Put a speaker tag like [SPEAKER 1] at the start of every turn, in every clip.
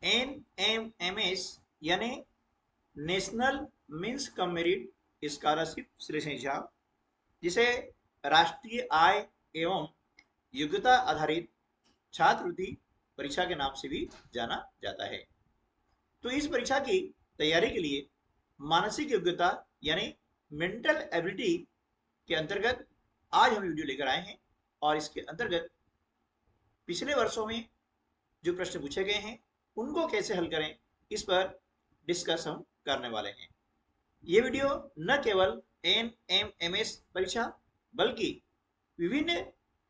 [SPEAKER 1] NMMS यानी national means cum merit scholarship selection exam, जिसे राष्ट्रीय आय एवं योग्यता आधारित छात्रवृत्ति परीक्षा के नाम से भी जाना जाता है। तो इस परीक्षा की तैयारी के लिए मानसिक योग्यता यानी मेंटल एबिलिटी के अंतर्गत आज हम वीडियो लेकर आए हैं, और इसके अंतर्गत पिछले वर्षों में जो प्रश्न पूछे गए हैं उनको कैसे हल करें, इस पर डिस्कस हम करने वाले हैं। ये वीडियो न केवल NMMS परीक्षा बल्कि विभिन्न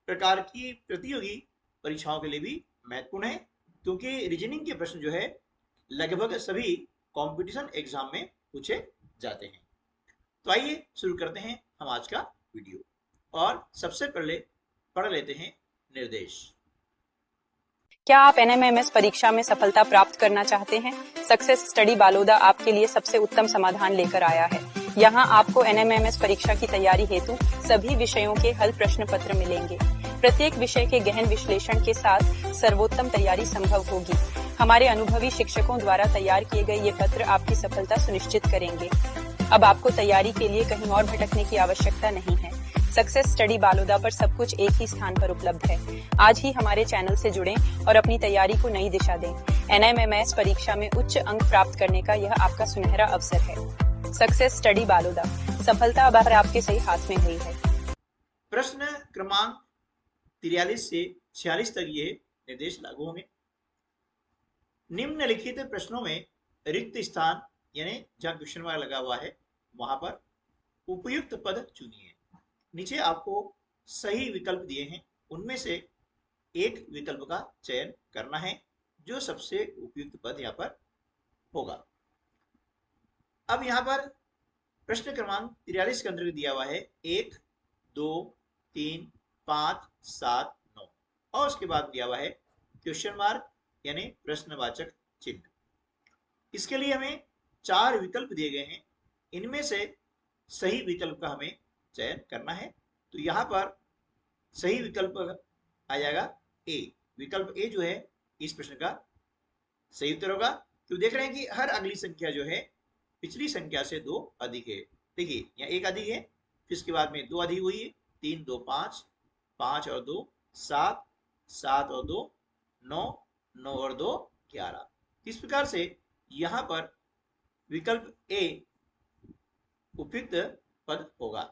[SPEAKER 1] प्रकार की प्रतियोगी परीक्षाओं के लिए भी महत्वपूर्ण है, क्योंकि रीजनिंग के प्रश्न जो है लगभग सभी कंपटीशन एग्जाम में पूछे जाते हैं। तो आइए शुरू करते हैं हम आज का वीडियो, और सबसे पहले पढ़ लेते हैं निर्देश।
[SPEAKER 2] क्या आप NMMS परीक्षा में सफलता प्राप्त करना चाहते हैं? सक्सेस स्टडी बालोदा आपके लिए सबसे उत्तम समाधान लेकर आया है। यहाँ आपको NMMS परीक्षा की तैयारी हेतु सभी विषयों के हल प्रश्न पत्र मिलेंगे। प्रत्येक विषय के गहन विश्लेषण के साथ सर्वोत्तम तैयारी संभव होगी। हमारे अनुभवी शिक्षकों द्वारा तैयार किए गए ये पत्र आपकी सफलता सुनिश्चित करेंगे। अब आपको तैयारी के लिए कहीं और भटकने की आवश्यकता नहीं है। सक्सेस स्टडी बालोदा पर सब कुछ एक ही स्थान पर उपलब्ध है। आज ही हमारे चैनल से जुड़ें और अपनी तैयारी को नई दिशा दें। NMMS परीक्षा में उच्च अंक प्राप्त करने का यह आपका सुनहरा अवसर है। सक्सेस स्टडी बालोदा, सफलता अब आपके सही हाथ में हुई है।
[SPEAKER 1] प्रश्न क्रमांक 43 से 46 तक ये निर्देश लागू होंगे। निम्नलिखित प्रश्नों में रिक्त स्थान यानी जहां क्वेश्चन मार्क लगा हुआ है वहां पर उपयुक्त पद चुनिए। नीचे आपको सही विकल्प दिए हैं, उनमें से एक विकल्प का चयन करना है जो सबसे उपयुक्त पद यहाँ पर होगा। अब यहाँ पर प्रश्न क्रमांक 43 के अंतर्गत दिया हुआ है 1, 2, 3, 5, 7, 9 और उसके बाद दिया हुआ है क्वेश्चन मार्क यानी प्रश्नवाचक चिन्ह। इसके लिए हमें 4 विकल्प दिए गए हैं, इनमें से सही विकल्प का हमें चयन करना है। तो यहाँ पर सही विकल्प आ जाएगा ए। विकल्प ए जो है इस प्रश्न का सही उत्तर होगा। तो देख रहे हैं कि हर अगली संख्या जो है पिछली संख्या से 2 अधिक है। देखिए यहाँ 1 अधिक है, फिर इसके बाद में 2 अधिक हुई है, 3, 2, 5, 5 और 2 7, 7 और 2 9, 9 और 2 11। इस प्रकार से यहाँ पर विकल्प ए उपयुक्त पद होगा।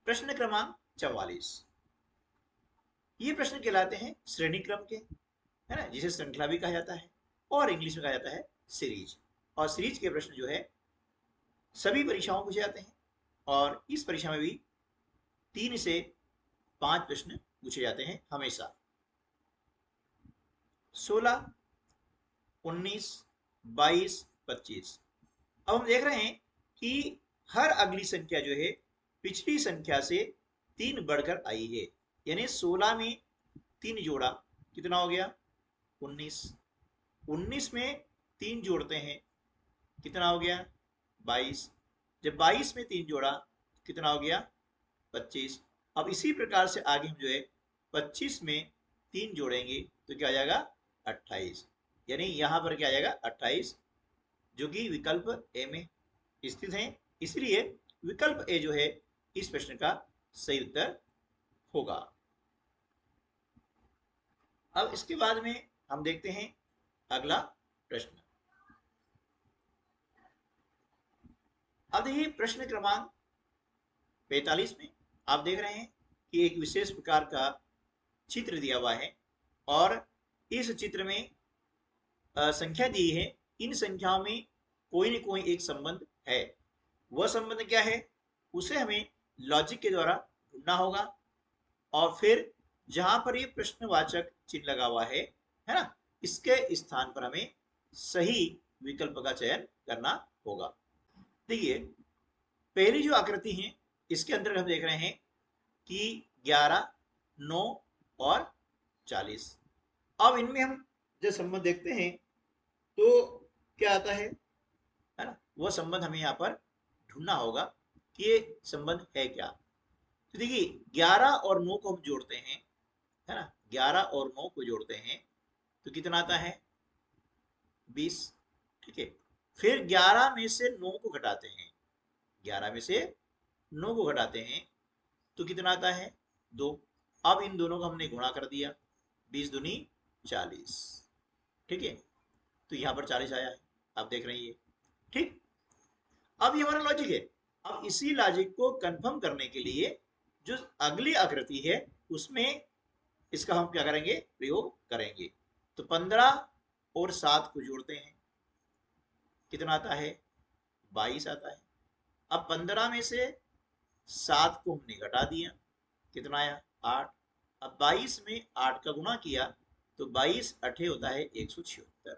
[SPEAKER 1] प्रश्न क्रमांक 44, ये प्रश्न कहलाते हैं श्रेणी क्रम के, है ना, जिसे श्रृंखला भी कहा जाता है और इंग्लिश में कहा जाता है सीरीज। और सीरीज के प्रश्न जो है सभी परीक्षाओं में पूछे जाते हैं, और इस परीक्षा में भी 3 से 5 प्रश्न पूछे जाते हैं हमेशा। 16, 19, 22, 25। अब हम देख रहे हैं कि हर अगली संख्या जो है पिछली संख्या से 3 बढ़कर आई है, यानी 16 में 3 जोड़ा कितना हो गया 19, 19 में 3 जोड़ते हैं कितना हो गया 22, जब 22 में 3 जोड़ा कितना हो गया 25। अब इसी प्रकार से आगे हम जो है 25 में 3 जोड़ेंगे तो क्या आ जाएगा 28, यानी यहां पर क्या आ जाएगा 28, जो कि विकल्प ए में स्थित है। इसलिए विकल्प ए जो है इस प्रश्न का सही उत्तर होगा। अब इसके बाद में हम देखते हैं अगला प्रश्न। अब देखिए प्रश्न क्रमांक 45 में आप देख रहे हैं कि एक विशेष प्रकार का चित्र दिया हुआ है, और इस चित्र में संख्या दी है। इन संख्याओं में कोई न कोई एक संबंध है। वह संबंध क्या है उसे हमें लॉजिक के द्वारा ढूंढना होगा, और फिर जहां पर ये प्रश्नवाचक चिन्ह लगा हुआ है ना, इसके स्थान पर हमें सही विकल्प का चयन करना होगा। देखिए पहली जो आकृति है इसके अंदर हम देख रहे हैं कि 11, 9 और 40। अब इनमें हम जब संबंध देखते हैं तो क्या आता है ना, वह संबंध हमें यहाँ पर ढूंढना होगा कि ये संबंध है क्या। तो देखिए 11 और 9 को हम जोड़ते हैं, है ना, 11 और 9 को जोड़ते हैं तो कितना आता है 20, ठीक है। फिर 11 में से 9 को घटाते हैं, 11 में से 9 को घटाते हैं तो कितना आता है? 2। अब इन दोनों को हमने गुणा कर दिया, 20 दूनी 40, ठीक है। तो यहां पर 40 आया है, आप देख रहे हैं ये, ठीक। अब ये हमारा लॉजिक है। अब इसी लॉजिक को कंफर्म करने के लिए जो अगली आकृति है उसमें इसका हम क्या करेंगे? प्रयोग करेंगे। तो 15 और 7 को जोड़ते हैं, कितना आता है? 22 आता है। अब 15 में से 7 को हमने घटा दिया, कितना आया? 8। अब 22 में 8 का गुणा किया तो 22 अठे होता है 176,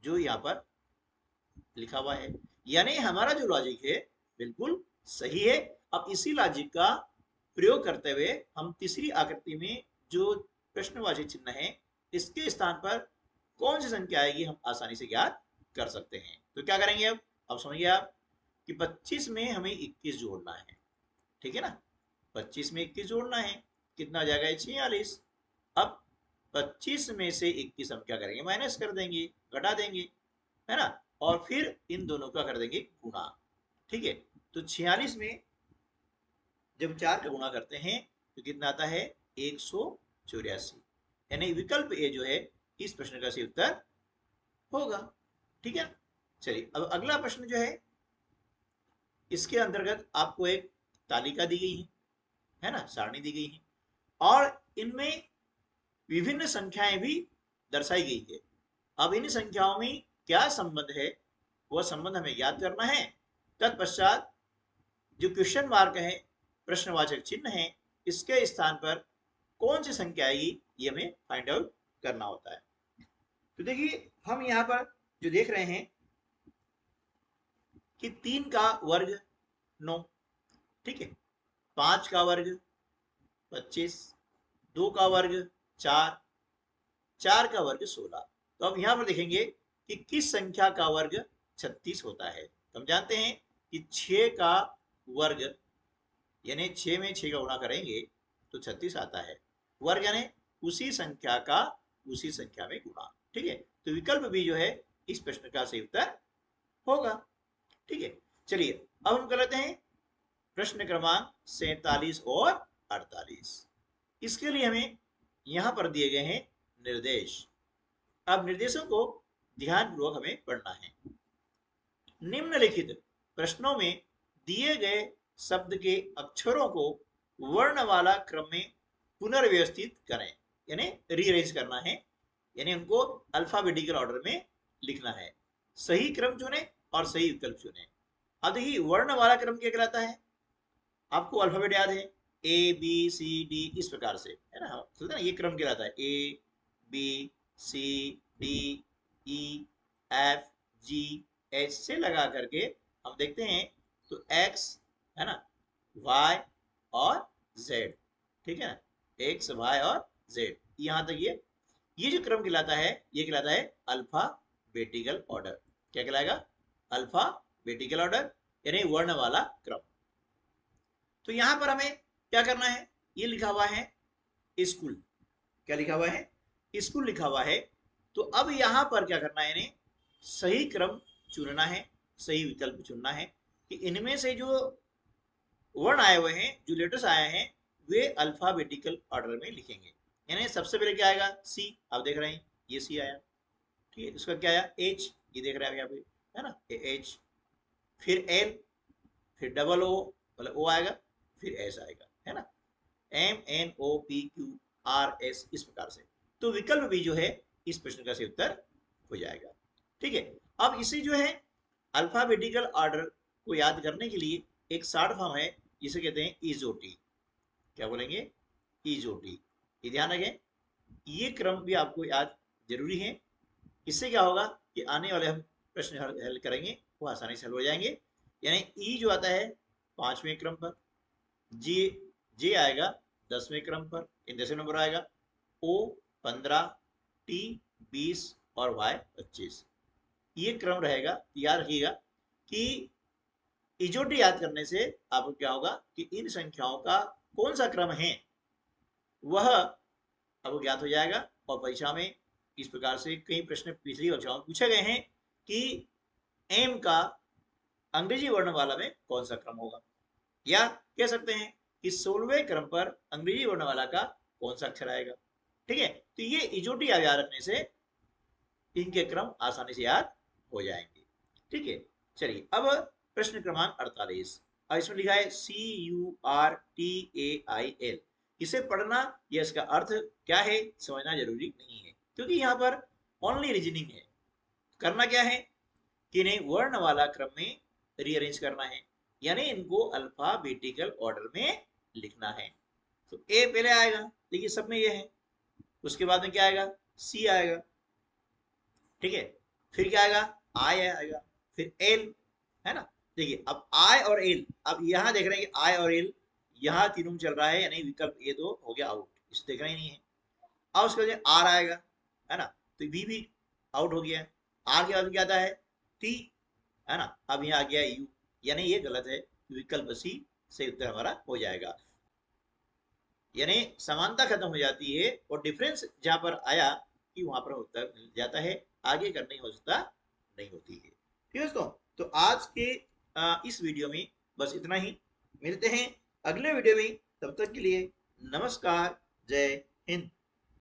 [SPEAKER 1] जो यहाँ पर लिखा हुआ है। यानी हमारा जो लॉजिक है बिल्कुल सही है। अब इसी लॉजिक का प्रयोग करते हुए हम तीसरी आकृति में जो प्रश्नवाची चिन्ह है इसके स्थान पर कौन सी संख्या आएगी हम आसानी से ज्ञात कर सकते हैं। तो क्या करेंगे? अब समझिए आप कि 25 में हमें 21 जोड़ना है, ठीक है ना। 25 में 21 जोड़ना है, कितना आ जाएगा? 46। अब 25 में से 21 हम क्या करेंगे? माइनस कर देंगे, घटा देंगे, है ना। और फिर इन दोनों का कर देंगे गुणा, ठीक है। तो 46 में जब 4 का गुणा करते हैं तो कितना आता है? 184। यानी विकल्प ए जो है इस प्रश्न का सही उत्तर होगा, ठीक है। चलिए अब अगला प्रश्न जो है इसके अंतर्गत आपको एक तालिका दी गई है ना, सारणी दी गई है और इनमें विभिन्न संख्याएं भी दर्शाई गई है। अब इन संख्याओं में क्या संबंध है वह संबंध हमें याद करना है। तत्पश्चात जो क्वेश्चन मार्क है, प्रश्नवाचक चिन्ह है, इसके स्थान पर कौन सी संख्या आएगी ये हमें फाइंड आउट करना होता है। तो देखिए हम यहाँ पर जो देख रहे हैं कि 3 का वर्ग 9, ठीक है। 5 का वर्ग 25, 2 का वर्ग 4, 4 का वर्ग 16। तो अब यहां पर देखेंगे कि किस संख्या का वर्ग 36 होता है। तो हम जानते हैं कि 6 का वर्ग यानी 6 में 6 का गुणा करेंगे तो 36 आता है। वर्ग यानी उसी संख्या का उसी संख्या में गुणा, ठीक है। तो विकल्प भी जो है इस प्रश्न का सही उत्तर होगा, ठीक है। चलिए अब हम कर लेते हैं प्रश्न क्रमांक 47 और 48। इसके लिए हमें यहां पर दिए गए हैं निर्देश। अब निर्देशों को ध्यानपूर्वक हमें पढ़ना है। निम्नलिखित प्रश्नों में दिए गए शब्द के अक्षरों को वर्णमाला क्रम में पुनर्व्यवस्थित करें, यानी रीअरेंज करना है, यानी उनको अल्फाबेटिकल ऑर्डर में लिखना है। सही क्रम चुने और सही विकल्प चुने। अब देखिए वर्ण वाला क्रम क्या कहलाता है? आपको अल्फाबेट याद है, ए बी सी डी, इस प्रकार से, है ना, ना ये क्रम कहलाता है। A B C D E F G H से लगा करके हम देखते हैं तो एक्स, है ना, वाई और जेड, ठीक है ना, एक्स वाई और जेड, यहां तक ये जो क्रम कहलाता है ये कहलाता है अल्फाबेटिकल ऑर्डर। क्या कहलाएगा? अल्फाबेटिकल ऑर्डर, यानी वर्ण वाला क्रम। तो यहां पर हमें क्या करना है? ये लिखा हुआ है स्कूल, क्या लिखा हुआ है? स्कूल लिखा हुआ है। तो अब यहां पर क्या करना है? यानी सही क्रम चुनना है, सही विकल्प चुनना है कि इनमें से जो वर्ण आए हुए हैं, जो लेटर्स आए हैं, वे अल्फाबेटिकल ऑर्डर में लिखेंगे। यानी सबसे पहले क्या आएगा? सी, आप देख रहे हैं ये सी आया, ठीक है। इसका क्या आया? एच, ये देख रहे हैं यहाँ पे, है ना, एच। फिर एल, फिर डबल ओ, मतलब ओ आएगा, फिर एस आएगा, है ना, M N O P Q R S, इस प्रकार से। तो विकल्प भी जो है इस प्रश्न का सही उत्तर हो जाएगा, ठीक है। अब इसी जो है अल्फाबेटिकल ऑर्डर को याद करने के लिए एक शॉर्ट फॉर्म है जिसे कहते हैं ईजोटी। क्या बोलेंगे? ईजोटी। ये ध्यान रखें, ये क्रम भी आपको याद जरूरी है। इससे क्या होगा कि आने वाले हम प्रश्न हल करेंगे वो आसानी से हल हो जाएंगे। यानी ई जो आता है 5वें क्रम पर, जे आएगा 10वें क्रम पर, इन 10 नंबर आएगा, ओ 15, टी 20 और वाई 25। ये क्रम रहेगा। याद रखिएगा कि इजोटी याद करने से आपको क्या होगा कि इन संख्याओं का कौन सा क्रम है वह आपको ज्ञात हो जाएगा और परीक्षा में इस प्रकार से कई प्रश्न पिछली कक्षाओं में पूछे गए हैं कि एम का अंग्रेजी वर्णमाला में कौन सा क्रम होगा, या कह सकते हैं कि 16वें क्रम पर अंग्रेजी वर्णमाला का कौन सा अक्षर आएगा। ठीक है, तो ये इजोटी याद रखने से इनके क्रम आसानी से याद हो जाएंगे। ठीक है, चलिए अब प्रश्न क्रमांक 48, इसमें लिखा है CURTAIL। इसे पढ़ना या इसका अर्थ क्या है समझना जरूरी नहीं है, क्योंकि यहाँ पर ओनली रीजनिंग है। करना क्या है कि इन्हें वर्णमाला क्रम में रीअरेंज करना है, यानी इनको अल्फाबेटिकल ऑर्डर में लिखना है। तो ए पहले आएगा, देखिए सब में ये है, उसके बाद में क्या आएगा, सी आएगा। ठीक है, फिर क्या आएगा, आई आएगा, फिर एल, है ना। देखिए अब आई और एल, अब यहां देख रहे हैं कि आई और एल यहां तीनों में चल रहा है, यानी विकल्प ए तो हो गया आउट, इसे देख रहे ही नहीं है। अब उसके बाद आर आएगा, है ना, तो बी भी आउट हो गया। आर के बाद क्या आता है, टी, है ना। अब यहाँ आ गया यू, यानी ये गलत है, विकल्प सी सही उत्तर हमारा हो जाएगा। यानी समानता खत्म हो जाती है और डिफरेंस जहां पर आया कि वहां पर उत्तर मिल जाता है, आगे करने की आवश्यकता नहीं होती है। ठीक है दोस्तों, तो आज के इस वीडियो में बस इतना ही। मिलते हैं अगले वीडियो में, तब तक के लिए नमस्कार, जय हिंद।